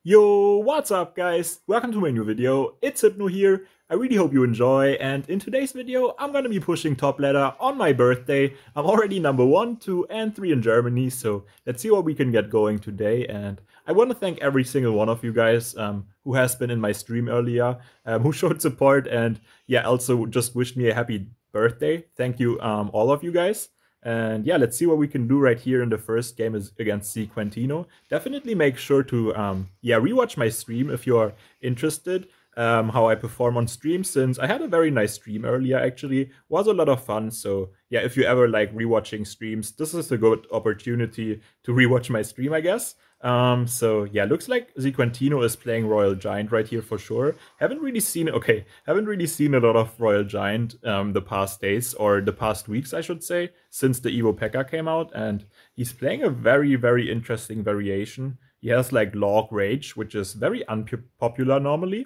Yo, what's up guys? Welcome to my new video. It's Hypno here. I really hope you enjoy, and in today's video I'm gonna be pushing top ladder on my birthday. I'm already number 1, 2 and 3 in Germany, so let's see what we can get going today. And I want to thank every single one of you guys who has been in my stream earlier, who showed support, and yeah, also just wished me a happy birthday. Thank you all of you guys. And yeah, let's see what we can do right here in the first game is against Sequentino. Definitely make sure to rewatch my stream if you're interested how I perform on stream, since I had a very nice stream earlier actually. Was a lot of fun, so yeah, if you ever like rewatching streams, this is a good opportunity to rewatch my stream, I guess. So yeah, looks like Sequentino is playing Royal Giant right here for sure. Haven't really seen a lot of Royal Giant the past days, or the past weeks I should say, since the Evo P.E.K.K.A came out, and he's playing a very, very interesting variation. He has like Log Rage, which is very unpopular normally,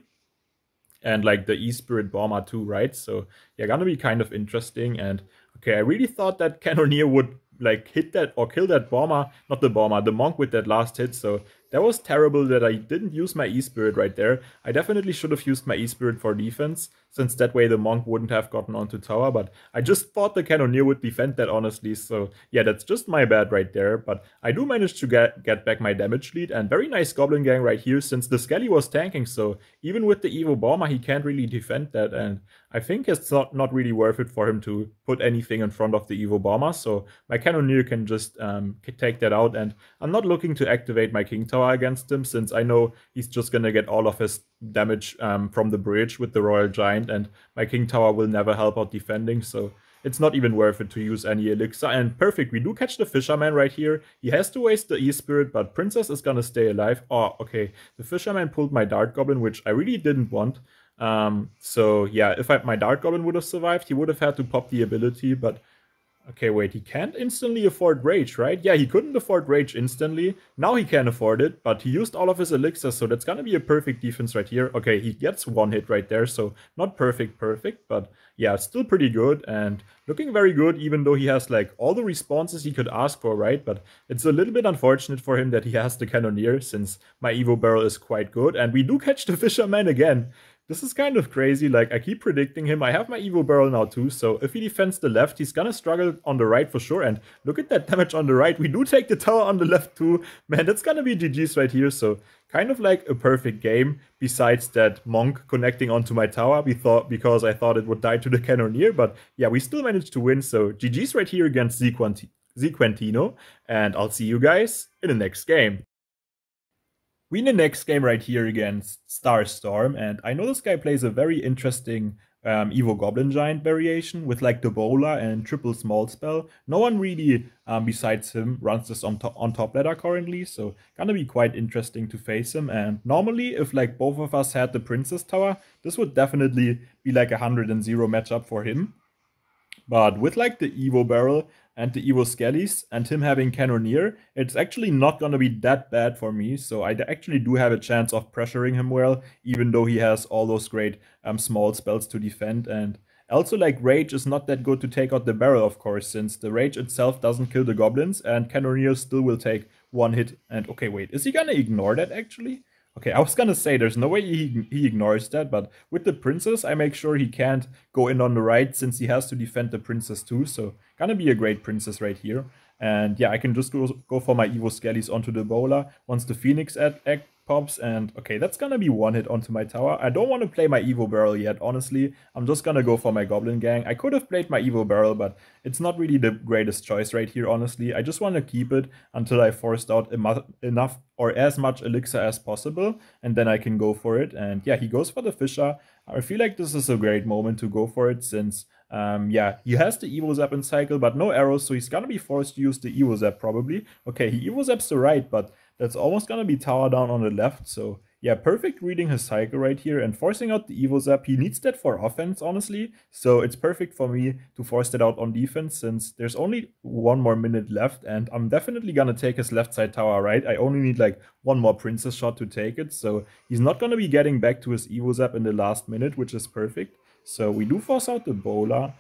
and like the E-Spirit Bomber too, right? So yeah, gonna be kind of interesting. And okay, I really thought that Cannoneer would like hit that or kill that bomber, not the bomber, the monk with that last hit. So that was terrible that I didn't use my E-Spirit right there. I definitely should have used my E-Spirit for defense, since that way the monk wouldn't have gotten onto tower, but I just thought the Cannoneer would defend that honestly. So yeah, that's just my bad right there, but I do manage to get back my damage lead, and very nice Goblin Gang right here, since the Skelly was tanking, so even with the Evo Bomber he can't really defend that, and I think it's not really worth it for him to put anything in front of the Evo Bomber, so my Cannoneer can just take that out, and I'm not looking to activate my King Tower against him, since I know he's just gonna get all of his damage from the bridge with the Royal Giant, and my King Tower will never help out defending, so it's not even worth it to use any elixir. And perfect, we do catch the Fisherman right here. He has to waste the E-Spirit, but Princess is gonna stay alive. Oh, okay, the Fisherman pulled my Dart Goblin, which I really didn't want. So yeah, if my Dart Goblin would have survived, he would have had to pop the ability, but okay, wait, he can't instantly afford Rage, right? Yeah, he couldn't afford Rage instantly. Now he can afford it, but he used all of his elixirs, so that's gonna be a perfect defense right here. Okay, he gets one hit right there, so not perfect, but yeah, still pretty good, and looking very good, even though he has like all the responses he could ask for, right? But it's a little bit unfortunate for him that he has the Cannoneer, since my Evo Barrel is quite good, and we do catch the Fisherman again. This is kind of crazy, like I keep predicting him. I have my Evo Barrel now too, so if he defends the left, he's gonna struggle on the right for sure. And look at that damage on the right. We do take the tower on the left too. Man, that's gonna be GG's right here, so kind of like a perfect game, besides that monk connecting onto my tower because I thought it would die to the Cannoneer. But yeah, we still managed to win, so GG's right here against Sequentino, and I'll see you guys in the next game. We in the next game right here against Starstorm, and I know this guy plays a very interesting Evo Goblin Giant variation with like the Bowler and triple small spell. No one really besides him runs this on top ladder currently, so gonna be quite interesting to face him. And normally if like both of us had the Princess Tower, this would definitely be like a 100-0 matchup for him. But with like the Evo Barrel and the Evo Skellies and him having Cannoneer, it's actually not gonna be that bad for me. So I actually do have a chance of pressuring him well, even though he has all those great small spells to defend. And also like Rage is not that good to take out the barrel, of course, since the Rage itself doesn't kill the goblins, and Cannoneer still will take one hit. And okay, wait, is he gonna ignore that actually? Okay, I was gonna say there's no way he ignores that, but with the Princess, I make sure he can't go in on the right, since he has to defend the Princess too, so gonna be a great Princess right here. And yeah, I can just go for my Evo Skellies onto the Bowler once the Phoenix egg pops, and okay, that's gonna be one hit onto my tower. I don't want to play my Evo Barrel yet, honestly. I'm just gonna go for my Goblin Gang. I could have played my Evo Barrel, but it's not really the greatest choice right here, honestly. I just want to keep it until I forced out enough or as much elixir as possible, and then I can go for it. And yeah, he goes for the Fisher. I feel like this is a great moment to go for it, since yeah, he has the Evo Zap in cycle, but no arrows, so he's gonna be forced to use the Evo Zap probably. Okay, he Evo Zaps the right, but that's almost gonna be tower down on the left, so yeah, perfect reading his cycle right here and forcing out the Evo Zap. He needs that for offense, honestly, so it's perfect for me to force that out on defense, since there's only 1 more minute left, and I'm definitely gonna take his left side tower, right? I only need like 1 more Princess shot to take it, so he's not gonna be getting back to his Evo Zap in the last minute, which is perfect. So we do force out the Bowler.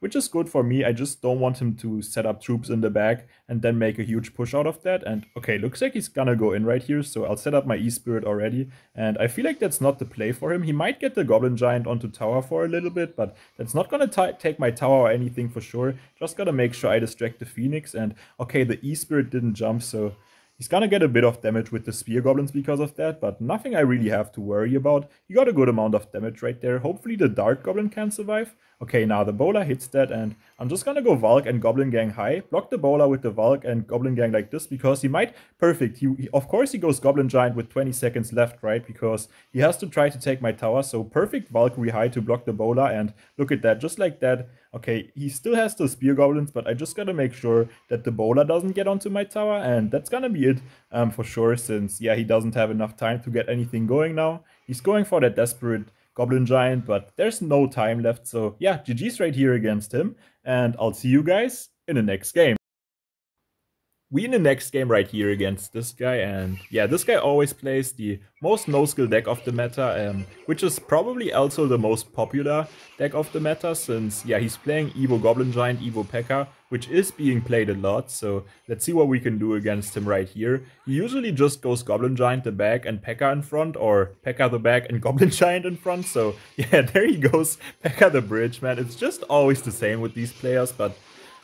which is good for me. I just don't want him to set up troops in the back and then make a huge push out of that. And okay, looks like he's gonna go in right here, so I'll set up my E-Spirit already. And I feel like that's not the play for him. He might get the Goblin Giant onto tower for a little bit, but that's not gonna take my tower or anything for sure. Just gotta make sure I distract the Phoenix. And okay, the E-Spirit didn't jump, so he's gonna get a bit of damage with the Spear Goblins because of that, but nothing I really have to worry about. He got a good amount of damage right there. Hopefully the Dart Goblin can survive. Okay, now the Bowler hits that, and I'm just gonna go Valk and Goblin Gang high. Block the Bowler with the Valk and Goblin Gang like this, because he might... Perfect. Of course he goes Goblin Giant with 20 seconds left, right? Because he has to try to take my tower, so perfect Valkyrie high to block the Bowler, and look at that, just like that. Okay, he still has the Spear Goblins, but I just gotta make sure that the Bowler doesn't get onto my tower, and that's gonna be it for sure, since, yeah, he doesn't have enough time to get anything going now. He's going for that Desperate Goblin Giant, but there's no time left, so yeah, GG's right here against him, and I'll see you guys in the next game. We in the next game right here against this guy, and yeah, this guy always plays the most no-skill deck of the meta, which is probably also the most popular deck of the meta, since yeah, he's playing Evo Goblin Giant, Evo P.E.K.K.A, which is being played a lot, so let's see what we can do against him right here. He usually just goes Goblin Giant the back and P.E.K.K.A in front, or P.E.K.K.A the back and Goblin Giant in front, so yeah, there he goes, P.E.K.K.A the bridge, man. It's just always the same with these players, but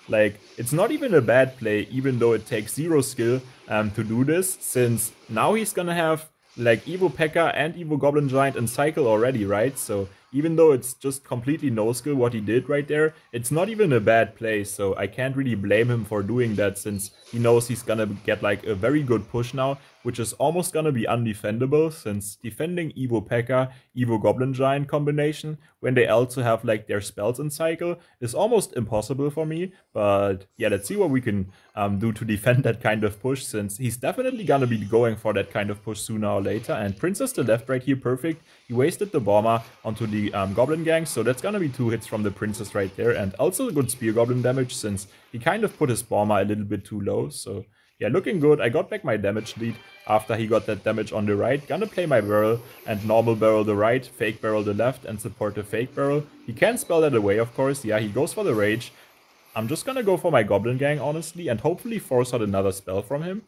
like, it's not even a bad play, even though it takes 0 skill to do this, since now he's gonna have like Evo P.E.K.K.A and Evo Goblin Giant in cycle already, right? So even though it's just completely no skill what he did right there, it's not even a bad play, so I can't really blame him for doing that, since he knows he's gonna get like a very good push now, which is almost gonna be undefendable, since defending Evo P.E.K.K.A, Evo Goblin Giant combination, when they also have like their spells in cycle, is almost impossible for me. But yeah, let's see what we can do to defend that kind of push, since he's definitely gonna be going for that kind of push sooner or later. And Princess the left right here, perfect. He wasted the Bomber onto the Goblin Gang, so that's gonna be 2 hits from the Princess right there, and also a good Spear Goblin damage, since he kind of put his Bomber a little bit too low. So yeah, looking good. I got back my damage lead after he got that damage on the right. Gonna play my barrel and normal barrel the right, fake barrel the left, and support the fake barrel. He can spell that away, of course. Yeah, he goes for the rage. I'm just gonna go for my Goblin Gang, honestly, and hopefully force out another spell from him.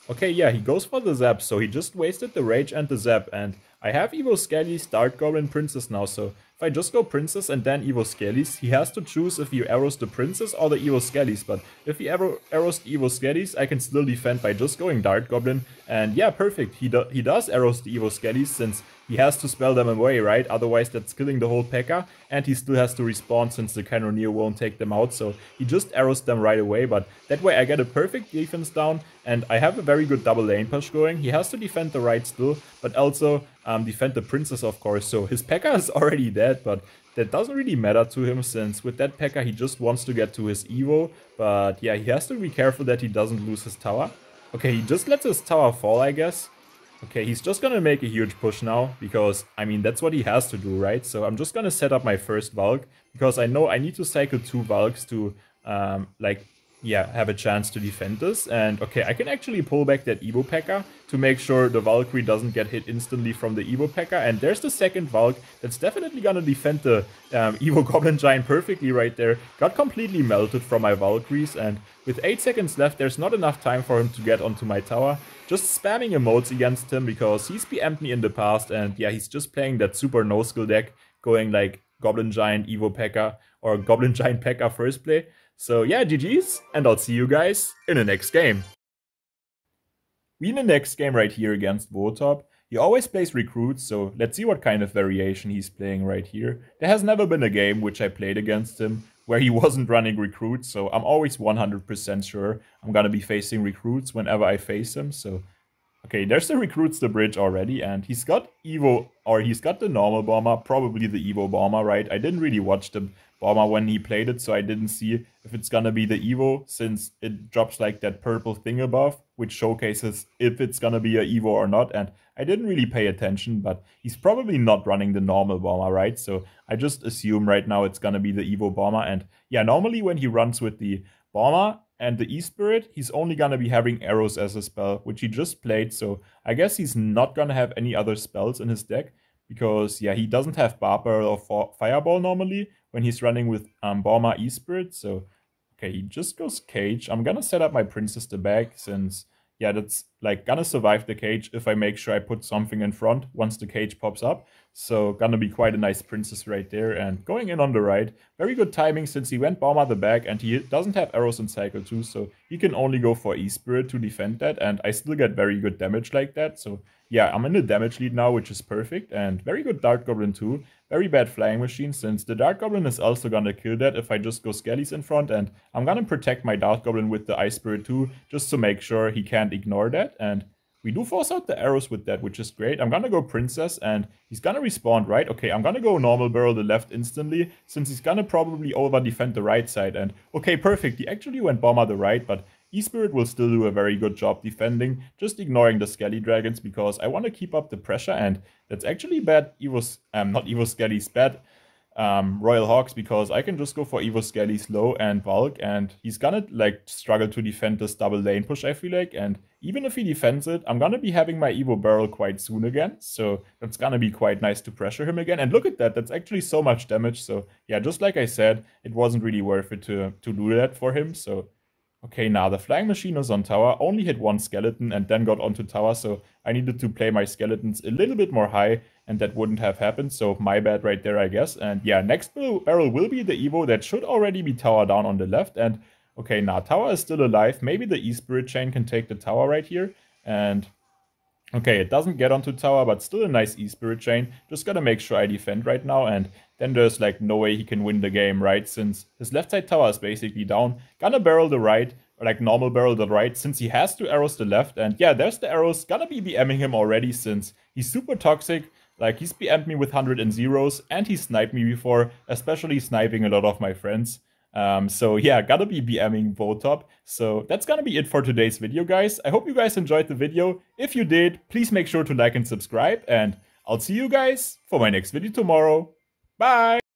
Okay, yeah, he goes for the Zap, so he just wasted the Rage and the Zap, and I have Evo Skellies, Dart Goblin, Princess now, so if I just go Princess and then Evo Skellies, he has to choose if he arrows the Princess or the Evo Skellies, but if he arrows the Evo Skellies, I can still defend by just going Dart Goblin, and yeah, perfect, he does arrows the Evo Skellies, since he has to spell them away, right? Otherwise that's killing the whole P.E.K.K.A, and he still has to respawn since the Cannoneer won't take them out, so he just arrows them right away, but that way I get a perfect defense down, and I have a very good double lane push going. He has to defend the right still, but also defend the Princess, of course, so his P.E.K.K.A is already dead, but that doesn't really matter to him, since with that P.E.K.K.A he just wants to get to his Evo, but yeah, he has to be careful that he doesn't lose his tower. Okay, he just lets his tower fall, I guess. Okay, he's just gonna make a huge push now, because, I mean, that's what he has to do, right? So I'm just gonna set up my first Valk, because I know I need to cycle 2 Valks to, like, yeah, have a chance to defend this. And okay, I can actually pull back that Evo P.E.K.K.A to make sure the Valkyrie doesn't get hit instantly from the Evo P.E.K.K.A. And there's the second Valk that's definitely gonna defend the Evo Goblin Giant perfectly right there. Got completely melted from my Valkyries, and with 8 seconds left, there's not enough time for him to get onto my tower. Just spamming emotes against him, because he's PM'd me in the past, and yeah, he's just playing that super no-skill deck, going like Goblin Giant, Evo P.E.K.K.A, or Goblin Giant P.E.K.K.A first play. So yeah, GG's, and I'll see you guys in the next game. We in the next game right here against Votop. He always plays recruits, so let's see what kind of variation he's playing right here. There has never been a game which I played against him where he wasn't running recruits, so I'm always 100% sure I'm gonna be facing recruits whenever I face him, so... Okay, there's the recruits the bridge already, and he's got Evo, or he's got the normal Bomber, probably the Evo Bomber, right? I didn't really watch the Bomber when he played it, so I didn't see if it's gonna be the Evo, since it drops like that purple thing above, which showcases if it's gonna be a Evo or not, and I didn't really pay attention, but he's probably not running the normal Bomber, right? So I just assume right now it's gonna be the Evo Bomber, and yeah, normally when he runs with the Bomber and the E-Spirit, he's only gonna be having arrows as a spell, which he just played, so I guess he's not gonna have any other spells in his deck. because yeah, he doesn't have Barb Barrel or Fireball normally when he's running with Borma E-Spirit. So okay, he just goes Cage. I'm gonna set up my Princess the back since yeah, that's like gonna survive the cage if I make sure I put something in front once the cage pops up. So gonna be quite a nice princess right there. And going in on the right, very good timing since he went Bomber the back and he doesn't have arrows in cycle 2, so he can only go for E-Spirit to defend that, and I still get very good damage like that. So yeah, I'm in the damage lead now, which is perfect, and very good Dart Goblin too. Very bad Flying Machine, since the Dart Goblin is also gonna kill that if I just go Skellies in front, and I'm gonna protect my Dart Goblin with the Ice Spirit too, just to make sure he can't ignore that, and we do force out the arrows with that, which is great. I'm gonna go Princess, and he's gonna respawn right. Okay, I'm gonna go Normal Barrel the left instantly, since he's gonna probably over-defend the right side, and okay, perfect, he actually went Bomber the right, but E-Spirit will still do a very good job defending, just ignoring the Skelly Dragons because I want to keep up the pressure, and that's actually bad not Evo Skellies, bad Royal Hawks, because I can just go for Evo Skellies low and bulk, and he's gonna like struggle to defend this double lane push, I feel like, and even if he defends it, I'm gonna be having my Evo Barrel quite soon again, so that's gonna be quite nice to pressure him again, and look at that, that's actually so much damage, so yeah, just like I said, it wasn't really worth it to do that for him, so okay, now the Flying Machine is on tower, only hit one skeleton and then got onto tower, so I needed to play my skeletons a little bit more high, and that wouldn't have happened, so my bad right there, I guess. And yeah, next barrel will be the Evo that should already be tower down on the left, and okay, now tower is still alive, maybe the E-Spirit Chain can take the tower right here, and okay, it doesn't get onto tower, but still a nice E-Spirit Chain. Just gotta make sure I defend right now, and then there's like no way he can win the game, right? Since his left side tower is basically down. Gonna barrel the right, or like normal barrel the right, since he has to arrows the left. And yeah, there's the arrows. Gonna be BMing him already since he's super toxic. Like, he's BM'd me with 100 and zeros, and he sniped me before, especially sniping a lot of my friends. So yeah, gotta be BMing Voltop. So that's gonna be it for today's video, guys. I hope you guys enjoyed the video. If you did, please make sure to like and subscribe, and I'll see you guys for my next video tomorrow. Bye!